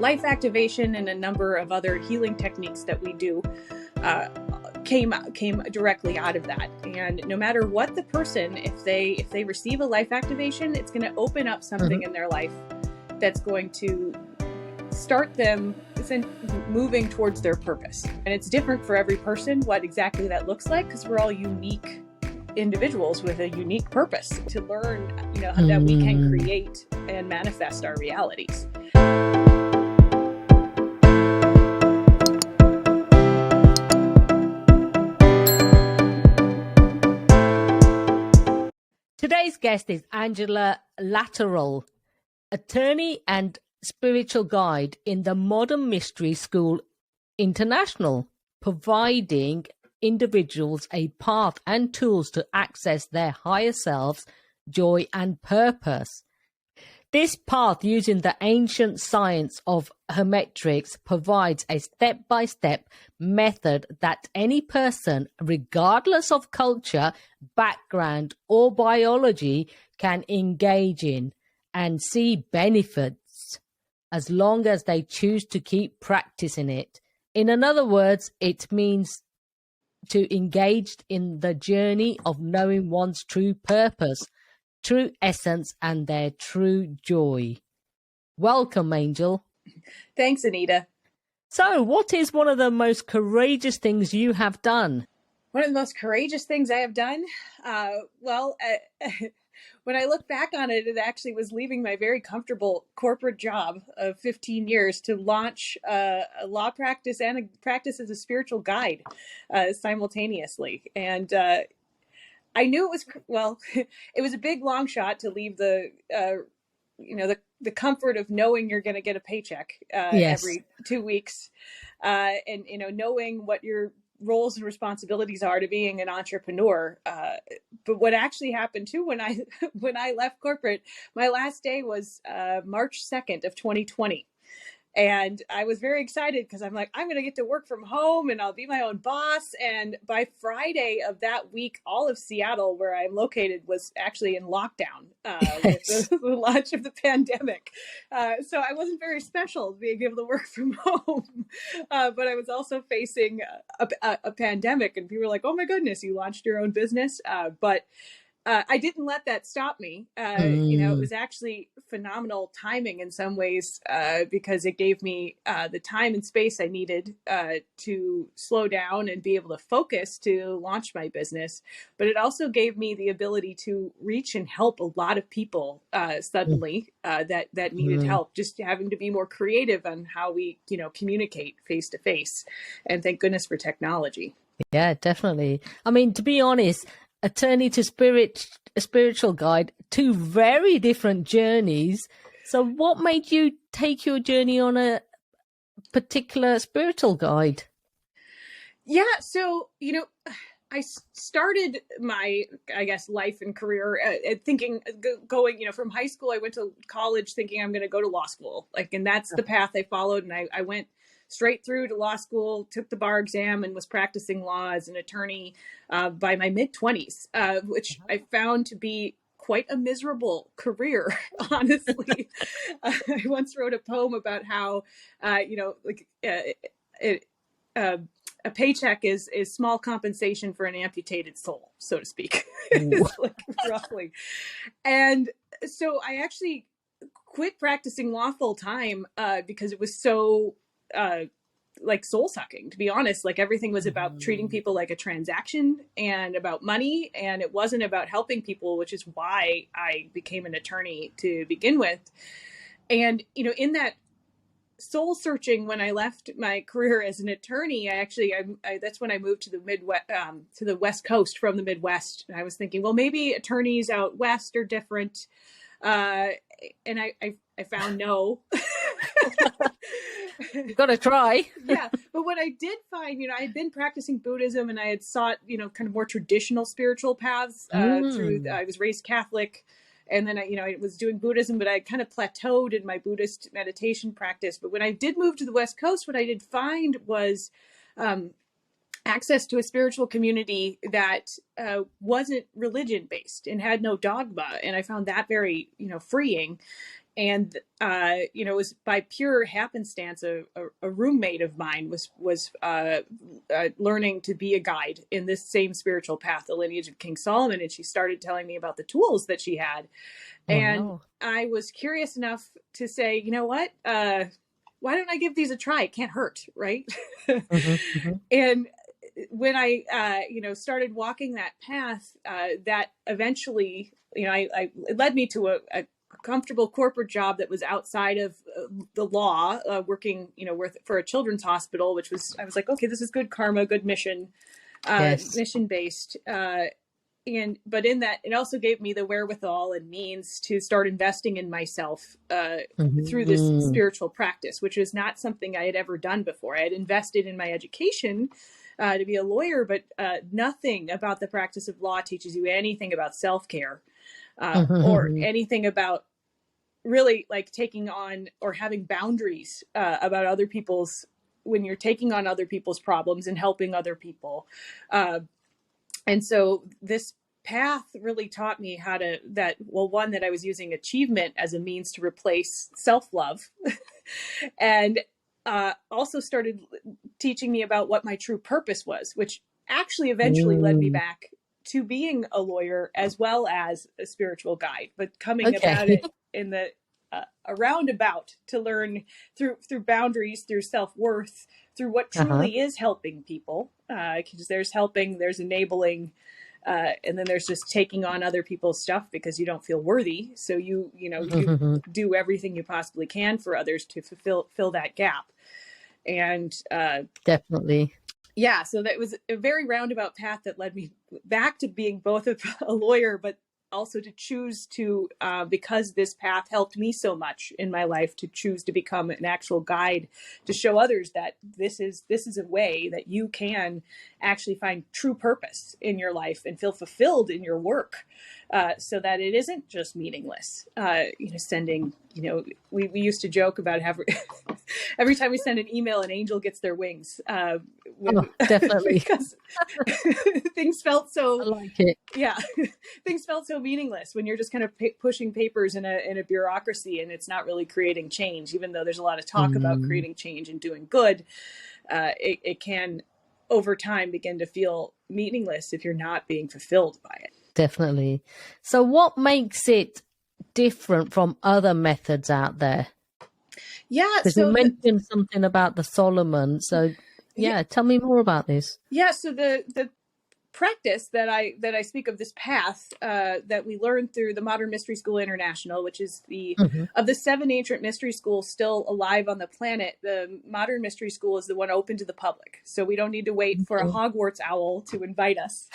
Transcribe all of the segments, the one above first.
life activation and a number of other healing techniques that we do came directly out of that. And no matter what the person, if they receive a life activation, it's going to open up something in their life that's going to start them moving towards their purpose. And it's different for every person what exactly that looks like, because we're all unique individuals with a unique purpose to learn, that we can create and manifest our realities. Today's guest is Angela Latterell, attorney and spiritual guide in the Modern Mystery School International, providing individuals a path and tools to access their higher selves, joy and purpose. This path, using the ancient science of hermetics, provides a step-by-step method that any person, regardless of culture, background or biology, can engage in and see benefits as long as they choose to keep practicing it. In other words, it means to engage in the journey of knowing one's true purpose, true essence, and their true joy. Welcome, Angel. Thanks, Anita. So, what is one of the most courageous things you have done? One of the most courageous things I have done? When I look back on it, it actually was leaving my very comfortable corporate job of 15 years to launch a law practice and a practice as a spiritual guide simultaneously. And I knew it was, it was a big long shot to leave the comfort of knowing you're going to get a paycheck every 2 weeks, and knowing what your roles and responsibilities are to being an entrepreneur. But what actually happened too when I left corporate, my last day was March 2nd of 2020. And I was very excited because I'm like, I'm going to get to work from home and I'll be my own boss. And by Friday of that week, all of Seattle, where I'm located, was actually in lockdown with the launch of the pandemic. So I wasn't very special being able to work from home, but I was also facing a pandemic, and people were like, oh my goodness, you launched your own business. But I didn't let that stop me. It was actually phenomenal timing in some ways because it gave me the time and space I needed to slow down and be able to focus to launch my business. But it also gave me the ability to reach and help a lot of people suddenly that needed help, just having to be more creative on how we, communicate face to face. And thank goodness for technology. Yeah, definitely. I mean, to be honest, attorney to spiritual guide, two very different journeys. So what made you take your journey on a particular spiritual guide? Yeah, so, I started my, life and career thinking, going, from high school, I went to college thinking I'm going to go to law school. And that's the path I followed. And I went straight through to law school, took the bar exam, and was practicing law as an attorney by my mid-20s, which I found to be quite a miserable career, honestly. I once wrote a poem about how, a paycheck is small compensation for an amputated soul, so to speak, roughly. And so I actually quit practicing law full time because it was so soul sucking, to be honest. Everything was about treating people like a transaction and about money, and it wasn't about helping people, which is why I became an attorney to begin with. And in that soul searching, when I left my career as an attorney, I that's when I moved to the Midwest, to the West Coast from the Midwest. And I was thinking, well, maybe attorneys out West are different. And I found no. Got to try. Yeah. But what I did find, I had been practicing Buddhism, and I had sought, kind of more traditional spiritual paths through, I was raised Catholic. And then I was doing Buddhism, but I kind of plateaued in my Buddhist meditation practice. But when I did move to the West Coast, what I did find was access to a spiritual community that wasn't religion based and had no dogma. And I found that very, freeing. And it was by pure happenstance. A roommate of mine was learning to be a guide in this same spiritual path, the lineage of King Solomon, and she started telling me about the tools that she had. And Wow. I was curious enough to say, you know what? Why don't I give these a try? It can't hurt, right? And when I, started walking that path, that eventually, it led me to a comfortable corporate job that was outside of the law, working, for a children's hospital, I was like, okay, this is good karma, good mission, Yes. mission based. But in that, it also gave me the wherewithal and means to start investing in myself through this spiritual practice, which is not something I had ever done before. I had invested in my education to be a lawyer, but nothing about the practice of law teaches you anything about self-care or anything about really like taking on or having boundaries about other people's, when you're taking on other people's problems and helping other people. And so this path really taught me that I was using achievement as a means to replace self-love and also started teaching me about what my true purpose was, which actually eventually led me back to being a lawyer as well as a spiritual guide, but coming about it in the a roundabout to learn through boundaries, through self-worth, through what truly is helping people. Because there's helping, there's enabling, and then there's just taking on other people's stuff because you don't feel worthy. So you do everything you possibly can for others to fill that gap. And definitely. Yeah, so that was a very roundabout path that led me back to being both a lawyer, but also to choose to, because this path helped me so much in my life, to choose to become an actual guide to show others that this is a way that you can actually find true purpose in your life and feel fulfilled in your work, so that it isn't just meaningless. Sending, we used to joke about every time we send an email, an angel gets their wings. Definitely. Because things felt so, I like it. Yeah, things felt so meaningless when you're just kind of pushing papers in a bureaucracy and it's not really creating change. Even though there's a lot of talk about creating change and doing good, it can over time begin to feel meaningless if you're not being fulfilled by it. Definitely. So what makes it different from other methods out there? Yeah, because you mentioned something about the Solomon. So tell me more about this. Yeah, so the practice that I speak of, this path that we learned through the Modern Mystery School International, which is the of the 7 ancient mystery schools still alive on the planet, the Modern Mystery School is the one open to the public. So we don't need to wait for a Hogwarts owl to invite us.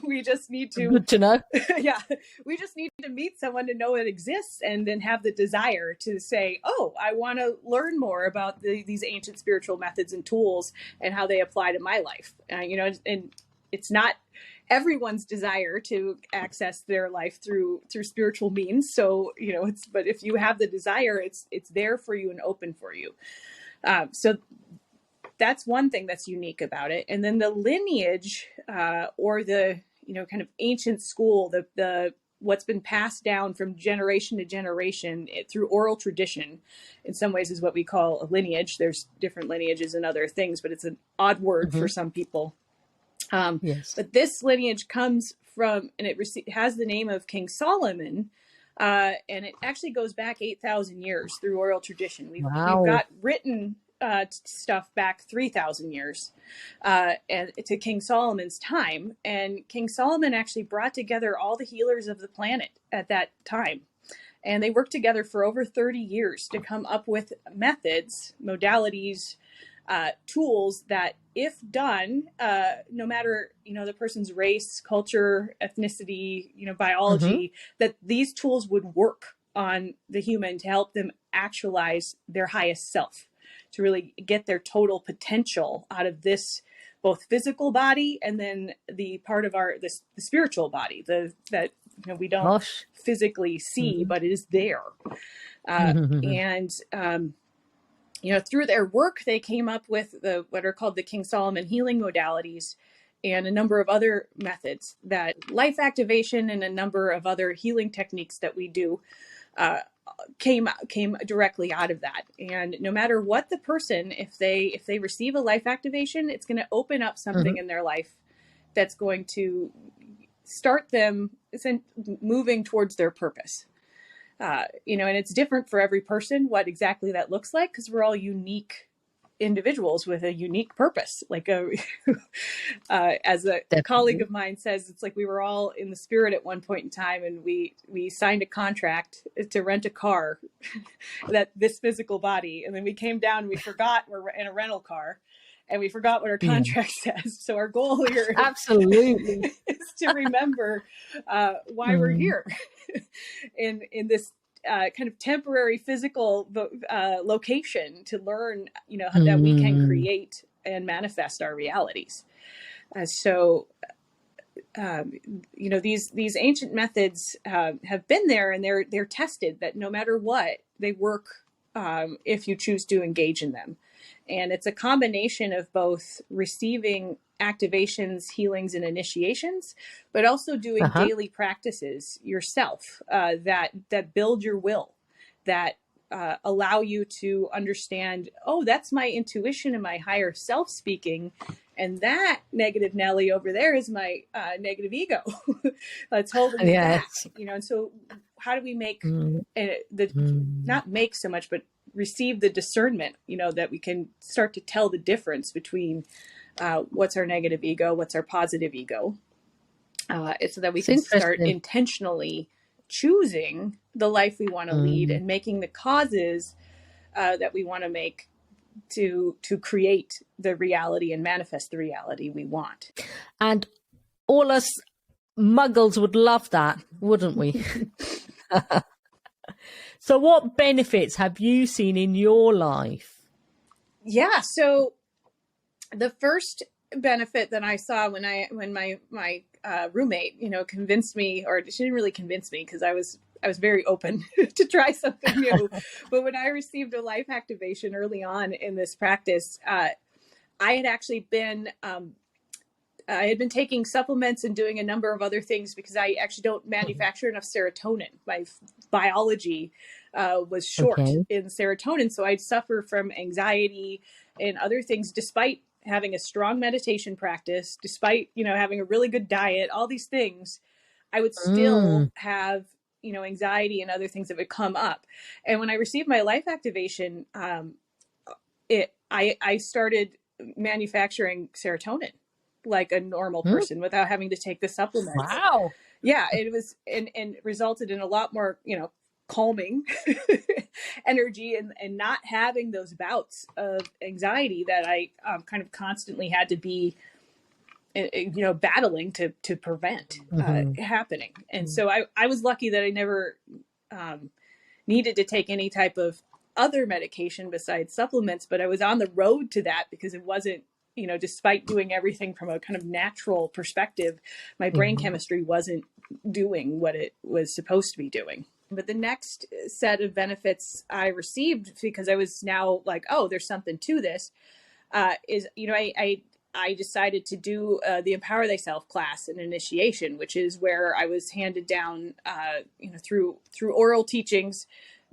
We just need to, good to know. Yeah, we just need to meet someone to know it exists, and then have the desire to say, oh, I want to learn more about these ancient spiritual methods and tools and how they apply to my life. And it's not everyone's desire to access their life through spiritual means. So, but if you have the desire, it's there for you and open for you. So that's one thing that's unique about it. And then the lineage, or the, kind of ancient school, the what's been passed down from generation to generation through oral tradition, in some ways is what we call a lineage. There's different lineages and other things, but it's an odd word for some people. Yes. But this lineage comes from, and it has the name of King Solomon, and it actually goes back 8,000 years through oral tradition. We've got written stuff back 3,000 years, and to King Solomon's time. And King Solomon actually brought together all the healers of the planet at that time. And they worked together for over 30 years to come up with methods, modalities, tools that, if done, no matter, the person's race, culture, ethnicity, biology, that these tools would work on the human to help them actualize their highest self, to really get their total potential out of this, both physical body and then the part of the spiritual body, that we don't physically see, but it is there. And through their work, they came up with what are called the King Solomon healing modalities, and a number of other methods, that life activation and a number of other healing techniques that we do, came directly out of that. And no matter what the person, if they receive a life activation, it's going to open up something in their life that's going to start them moving towards their purpose. And it's different for every person what exactly that looks like, because we're all unique individuals with a unique purpose. Like as a Definitely. colleague of mine says, it's like we were all in the spirit at one point in time, and we signed a contract to rent a car, that this physical body, and then we came down and we forgot we're in a rental car, and we forgot what our contract says. So our goal here absolutely is to remember why we're here in this kind of temporary physical location, to learn, that we can create and manifest our realities. These ancient methods have been there, and they're tested, that no matter what, they work if you choose to engage in them. And it's a combination of both receiving activations, healings, and initiations, but also doing daily practices yourself that build your will, that allow you to understand, oh, that's my intuition and my higher self speaking, and that negative Nelly over there is my negative ego that's holding me back. And so how do we make not make so much, but receive the discernment, that we can start to tell the difference between what's our negative ego, what's our positive ego, so that we can start intentionally choosing the life we want to lead, and making the causes that we want to make to create the reality and manifest the reality we want. And all us muggles would love that, wouldn't we? So what benefits have you seen in your life? Yeah. So the first benefit that I saw when my roommate, convinced me, or she didn't really convince me, because I was very open to try something new. But when I received a life activation early on in this practice, I had actually been, I had been taking supplements and doing a number of other things, because I actually don't manufacture enough serotonin. My biology was short in serotonin. So I'd suffer from anxiety and other things, despite having a strong meditation practice, despite, having a really good diet, all these things, I would still have, anxiety and other things that would come up. And when I received my life activation, I started manufacturing serotonin like a normal person without having to take the supplements. Wow. Yeah, it was, and resulted in a lot more, calming energy, and not having those bouts of anxiety that I kind of constantly had to be, battling to prevent happening. And so I was lucky that I never needed to take any type of other medication besides supplements, but I was on the road to that, because it wasn't, despite doing everything from a kind of natural perspective, my brain chemistry wasn't doing what it was supposed to be doing. But the next set of benefits I received, because I was now like, oh, there's something to this, is, I decided to do the Empower Thyself class and initiation, which is where I was handed down, through oral teachings,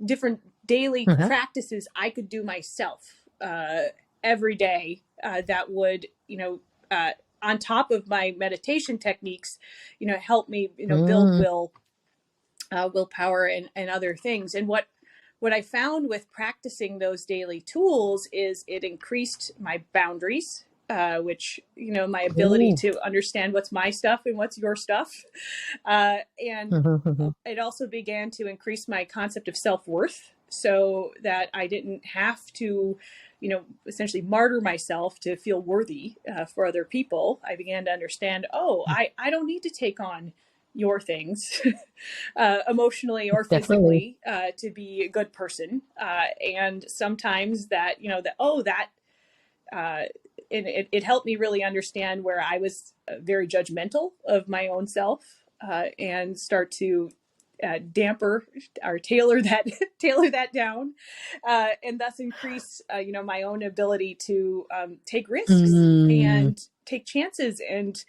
different daily practices I could do myself every day that would, on top of my meditation techniques, help me, build willpower and other things. And what I found with practicing those daily tools is it increased my boundaries, which, my ability to understand what's my stuff and what's your stuff. And it also began to increase my concept of self-worth, so that I didn't have to, essentially martyr myself to feel worthy for other people. I began to understand, I don't need to take on your things emotionally or physically to be a good person. And sometimes that, it helped me really understand where I was very judgmental of my own self, and start to damper or tailor that down, and thus increase, my own ability to take risks and take chances and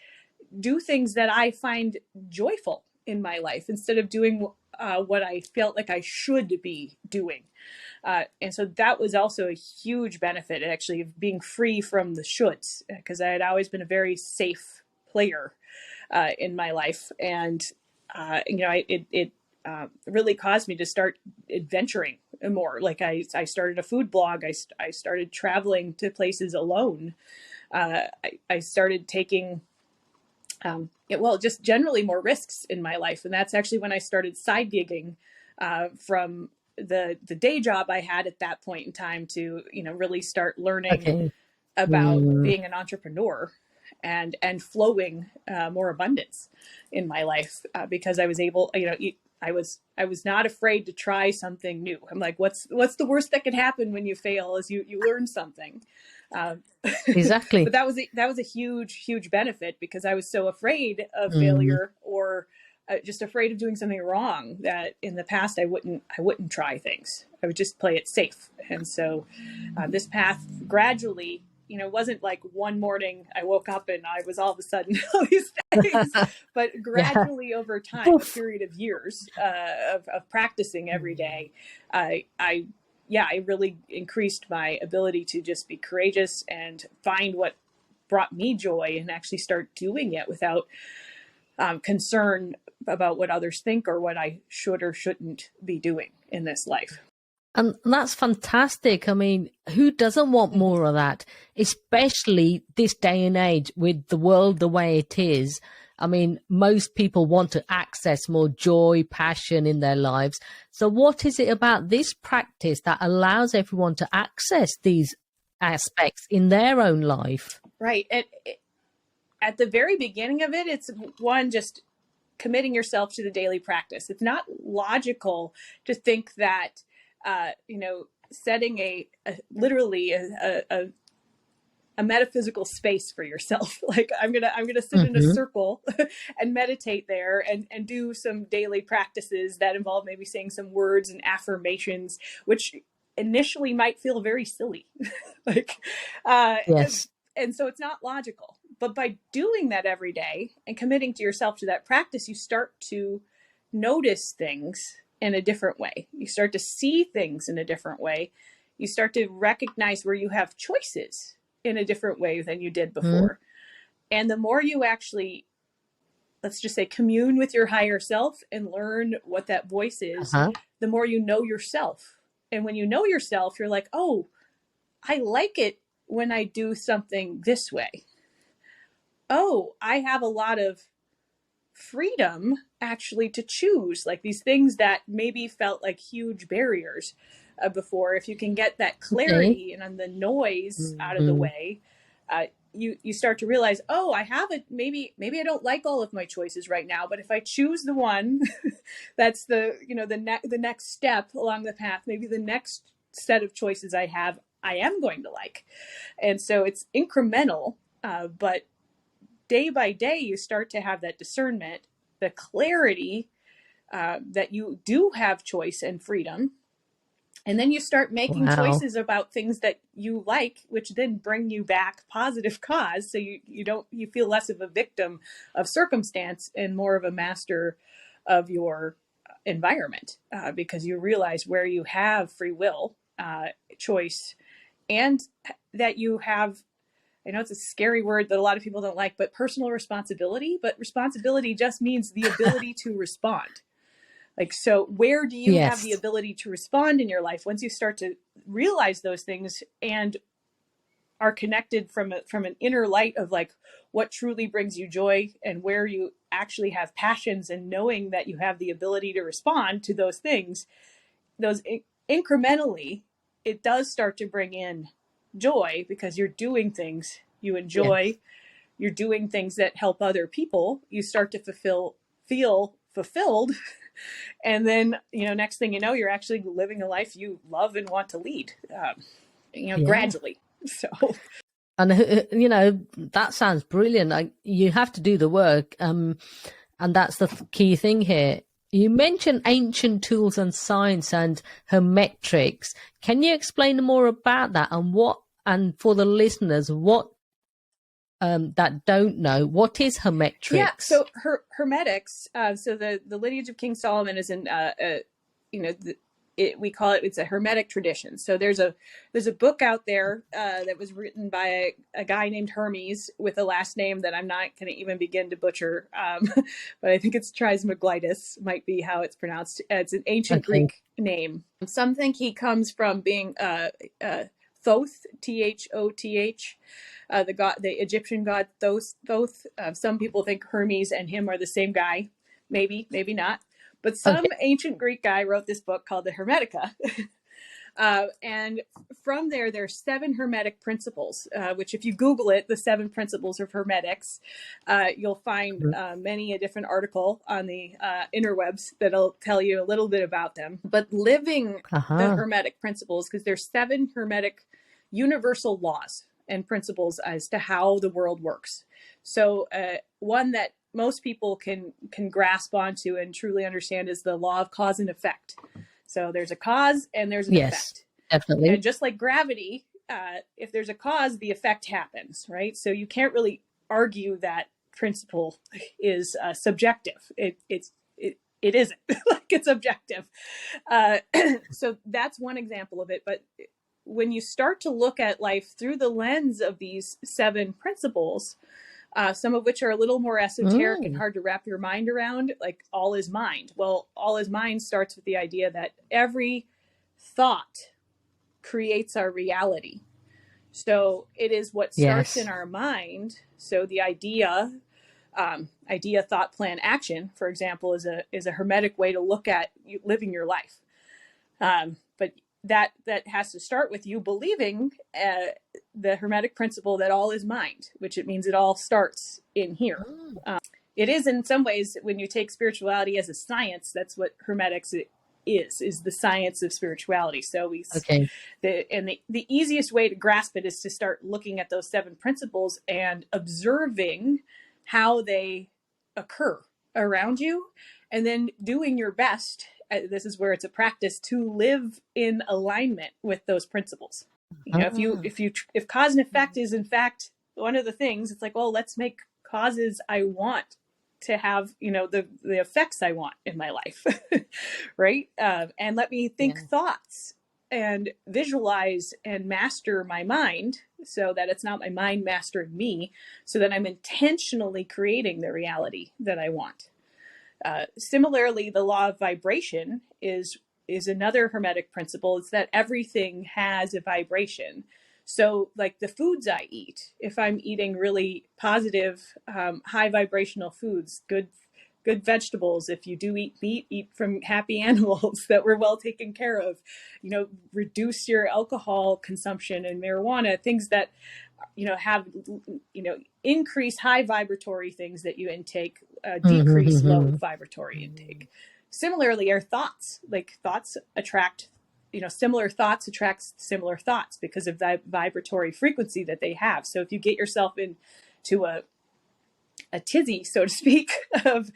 do things that I find joyful in my life instead of doing what I felt like I should be doing. And so that was also a huge benefit, actually, of being free from the shoulds, because I had always been a very safe player in my life. And, it really caused me to start adventuring more. Like I started a food blog. I started traveling to places alone. I started taking, just generally more risks in my life. And that's actually when I started side gigging from the day job I had at that point in time to, really start learning about being an entrepreneur and flowing more abundance in my life because I was able, I was not afraid to try something new. I'm like, what's the worst that could happen when you fail is you learn something. Exactly. But that was a huge benefit because I was so afraid of failure or just afraid of doing something wrong that in the past I wouldn't try things. I would just play it safe. And so this path gradually, wasn't like one morning I woke up and I was all of a sudden all these things, but gradually over time, a period of years of practicing every day, I really increased my ability to just be courageous and find what brought me joy and actually start doing it without concern about what others think or what I should or shouldn't be doing in this life. And that's fantastic. I mean, who doesn't want more of that, especially this day and age with the world the way it is? I mean, most people want to access more joy, passion in their lives. So what is it about this practice that allows everyone to access these aspects in their own life? Right. At the very beginning of it, it's one, just committing yourself to the daily practice. It's not logical to think that, setting literally a metaphysical space for yourself. Like I'm gonna sit in a circle and meditate there and do some daily practices that involve maybe saying some words and affirmations, which initially might feel very silly. Yes. And so it's not logical. But by doing that every day and committing to yourself to that practice, you start to notice things in a different way. You start to see things in a different way. You start to recognize where you have choices in a different way than you did before. And the more you actually, let's just say, commune with your higher self and learn what that voice is, the more you know yourself. And when you know yourself, you're like, oh, I like it when I do something this way. Oh, I have a lot of freedom actually to choose, like these things that maybe felt like huge barriers before. If you can get that clarity and the noise out of the way, you start to realize, oh, I have it. Maybe I don't like all of my choices right now, but if I choose the one that's the next step along the path, maybe the next set of choices I have, I am going to like. And so it's incremental, but day by day, you start to have that discernment, the clarity that you do have choice and freedom. And then you start making choices about things that you like, which then bring you back positive cause. So you feel less of a victim of circumstance and more of a master of your environment, because you realize where you have free will, choice, and that you have, I know it's a scary word that a lot of people don't like, but personal responsibility. But responsibility just means the ability to respond. Like, so where do you have the ability to respond in your life? Once you start to realize those things and are connected from an inner light of like what truly brings you joy and where you actually have passions, and knowing that you have the ability to respond to those things, those incrementally, it does start to bring in joy because you're doing things you enjoy. You're doing things that help other people. You start to feel fulfilled. And then, next thing you know, you're actually living a life you love and want to lead, gradually. So, and that sounds brilliant. You have to do the work. And that's the key thing here. You mentioned ancient tools and science and hermetics. Can you explain more about that and for the listeners, what that don't know, what is hermetrics? Yeah, so hermetics. So the lineage of King Solomon is in, we call it's a hermetic tradition. So there's a book out there that was written by a guy named Hermes with a last name that I'm not going to even begin to butcher, but I think it's Trismegistus might be how it's pronounced. It's an ancient Greek name. Some think he comes from being Thoth, Thoth. The Egyptian god Thoth. Some people think Hermes and him are the same guy. Maybe not. But some ancient Greek guy wrote this book called the Hermetica. And from there's 7 hermetic principles, which if you Google it, the 7 principles of hermetics, you'll find many a different article on the interwebs that'll tell you a little bit about them. But living the hermetic principles, because there's 7 hermetic universal laws and principles as to how the world works. So one that most people can grasp onto and truly understand is the law of cause and effect. So there's a cause and there's an effect. Definitely. And just like gravity, if there's a cause, the effect happens, right? So you can't really argue that principle is subjective. It isn't like it's objective. So that's one example of it. But when you start to look at life through the lens of these 7 principles, some of which are a little more esoteric and hard to wrap your mind around, like all is mind. Well, all is mind starts with the idea that every thought creates our reality. So it is what starts in our mind. So the idea, thought, plan, action, for example, is a hermetic way to look at living your life. But that has to start with you believing the hermetic principle that all is mind, which it means it all starts in here. It is in some ways, when you take spirituality as a science, that's what hermetics is the science of spirituality. So the easiest way to grasp it is to start looking at those 7 principles and observing how they occur around you, and then doing your best. This is where it's a practice to live in alignment with those principles. You know, if cause and effect is in fact one of the things, it's like, well, let's make causes I want to have, the effects I want in my life, right? And let me think thoughts and visualize and master my mind so that it's not my mind mastering me, so that I'm intentionally creating the reality that I want. Similarly, the law of vibration is another hermetic principle. It's that everything has a vibration. So like the foods I eat, if I'm eating really positive, high vibrational foods, good vegetables, if you do eat meat, eat from happy animals that were well taken care of, reduce your alcohol consumption and marijuana, things that, have, increase high vibratory things that you intake, decrease low vibratory intake. Similarly, our thoughts, attract, similar thoughts attracts similar thoughts because of the vibratory frequency that they have. So if you get yourself into a tizzy, so to speak, of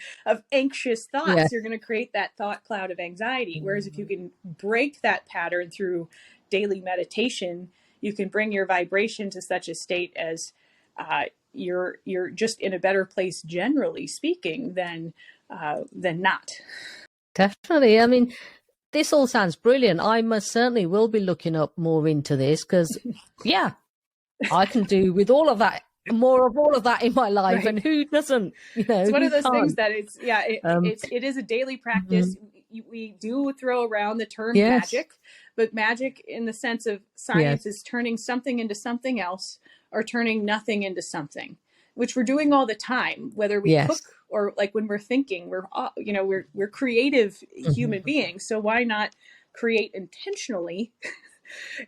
anxious thoughts, you're going to create that thought cloud of anxiety. Whereas if you can break that pattern through daily meditation, you can bring your vibration to such a state as you're just in a better place, generally speaking, than not. Definitely. I mean, this all sounds brilliant. I most certainly will be looking up more into this because, I can do with all of that, more of all of that in my life. Right. And who doesn't? It's one of those things that it is a daily practice. We do throw around the term magic, but magic in the sense of science is turning something into something else or turning nothing into something, which we're doing all the time, whether we cook or like when we're thinking. We're creative human beings, so why not create intentionally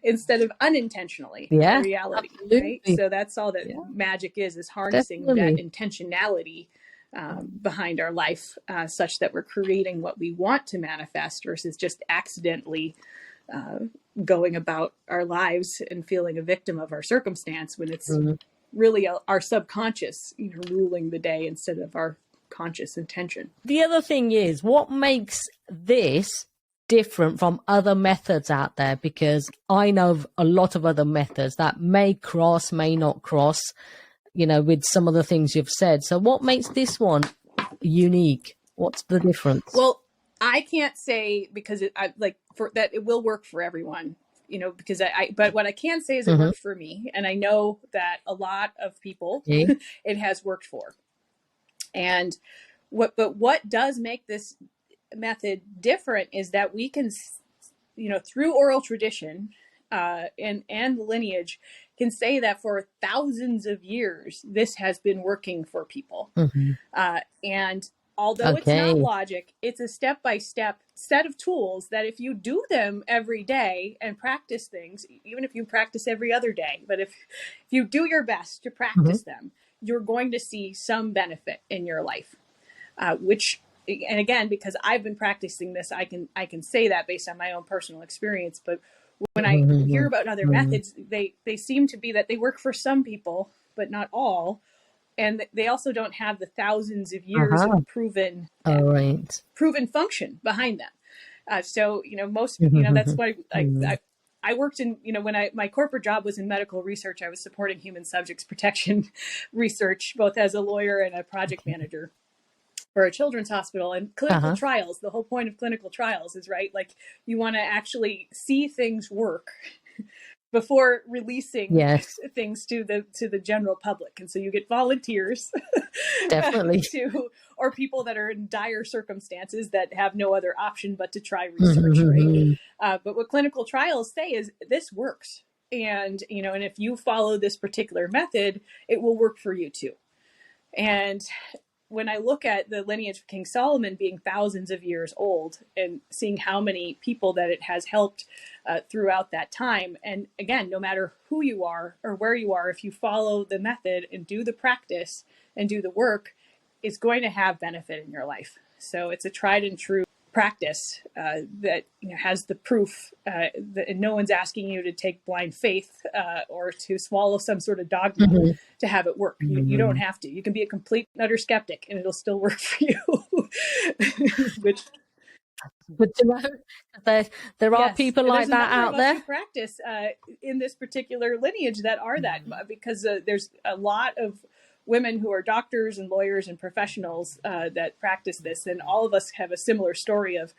instead of unintentionally reality? Absolutely. Right? So that's all that magic is harnessing that intentionality behind our life, such that we're creating what we want to manifest versus just accidentally going about our lives and feeling a victim of our circumstance when it's really our subconscious ruling the day instead of our conscious intention. The other thing is, what makes this different from other methods out there? Because I know of a lot of other methods that may cross, may not cross. with some of the things you've said. So what makes this one unique? What's the difference? Well, I can't say because it will work for everyone, because but what I can say is it worked for me. And I know that a lot of people it has worked for. And what does make this method different is that we can, through oral tradition and lineage, can say that for thousands of years, this has been working for people. And although it's not logic, it's a step-by-step set of tools that if you do them every day and practice things, even if you practice every other day, but if you do your best to practice them, you're going to see some benefit in your life, and again, because I've been practicing this, I can say that based on my own personal experience. But when I hear about other methods, they seem to be that they work for some people, but not all. And they also don't have the thousands of years of proven function behind them. So, most, that's why I worked in, when my corporate job was in medical research, I was supporting human subjects protection research, both as a lawyer and a project manager for a children's hospital. And clinical trials, the whole point of clinical trials is, right, like you want to actually see things work before releasing things to the general public. And so you get volunteers definitely or people that are in dire circumstances that have no other option but to try research, right? But what clinical trials say is this works. And, and if you follow this particular method, it will work for you too. And when I look at the lineage of King Solomon being thousands of years old and seeing how many people that it has helped throughout that time, and again, no matter who you are or where you are, if you follow the method and do the practice and do the work, it's going to have benefit in your life. So it's a tried and true practice that has the proof that no one's asking you to take blind faith or to swallow some sort of dogma to have it work. You don't have to. You can be a complete and utter skeptic and it'll still work for you. Which good to know. There are people like that out there. Practice in this particular lineage that are that, because there's a lot of women who are doctors and lawyers and professionals that practice this. And all of us have a similar story of,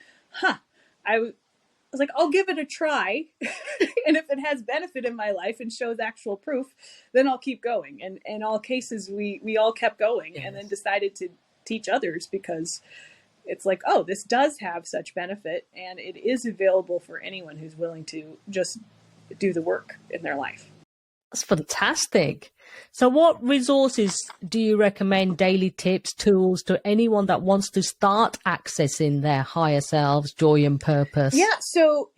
I was like, I'll give it a try. And if it has benefit in my life and shows actual proof, then I'll keep going. And in all cases, we all kept going and then decided to teach others because it's like, oh, this does have such benefit and it is available for anyone who's willing to just do the work in their life. That's fantastic. So what resources do you recommend, daily tips, tools to anyone that wants to start accessing their higher selves, joy and purpose? Yeah, so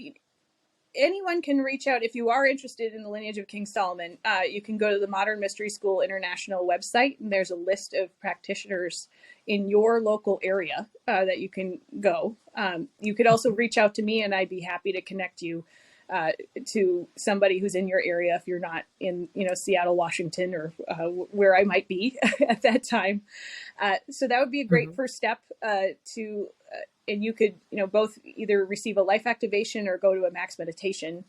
anyone can reach out. If you are interested in the lineage of King Solomon, you can go to the Modern Mystery School International website, and there's a list of practitioners in your local area that you can go. You could also reach out to me, and I'd be happy to connect you to somebody who's in your area if you're not in, Seattle, Washington, or where I might be at that time. So that would be a great first step and you could, both either receive a life activation or go to a max meditation.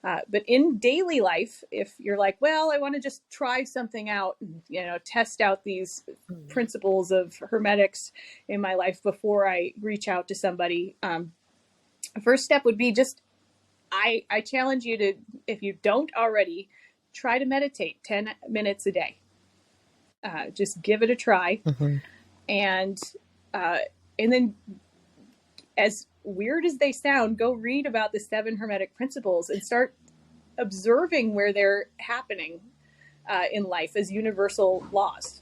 But in daily life, if you're like, well, I want to just try something out, test out these principles of hermetics in my life before I reach out to somebody, the first step would be just, I challenge you to, if you don't already, try to meditate 10 minutes a day. Just give it a try. And then, as weird as they sound, go read about the 7 hermetic principles and start observing where they're happening in life as universal laws.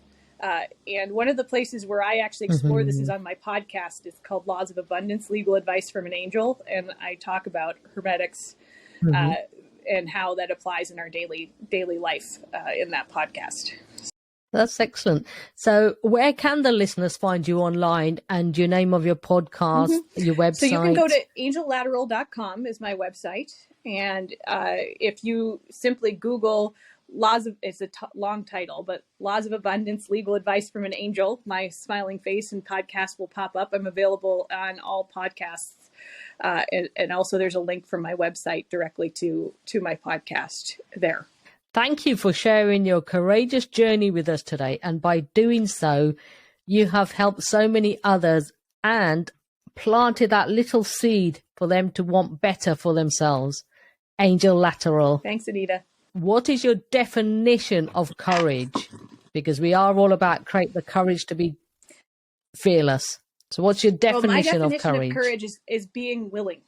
And one of the places where I actually explore this is on my podcast. It's called Laws of Abundance, Legal Advice from an Angel. And I talk about hermetics and how that applies in our daily life in that podcast. That's excellent. So where can the listeners find you online, and your name of your podcast, your website? So you can go to angellatterell.com is my website. And if you simply Google it's a long title, but Laws of Abundance, Legal Advice from an Angel, my smiling face and podcast will pop up. I'm available on all podcasts. And also there's a link from my website directly to my podcast there. Thank you for sharing your courageous journey with us today. And by doing so, you have helped so many others and planted that little seed for them to want better for themselves. Angel Latterell. Thanks, Anita. What is your definition of courage? Because we are all about create the courage to be fearless. So what's your definition of courage? My definition of courage is being willing.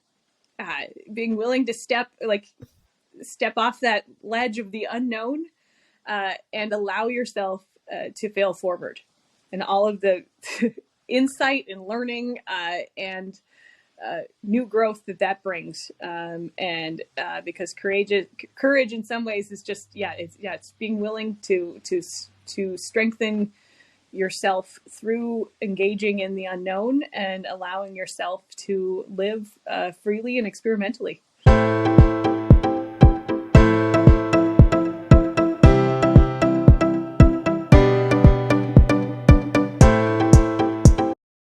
Being willing to step off that ledge of the unknown and allow yourself to fail forward. And all of the insight and learning and new growth that brings. Because courage in some ways is just, it's being willing to strengthen yourself through engaging in the unknown and allowing yourself to live freely and experimentally.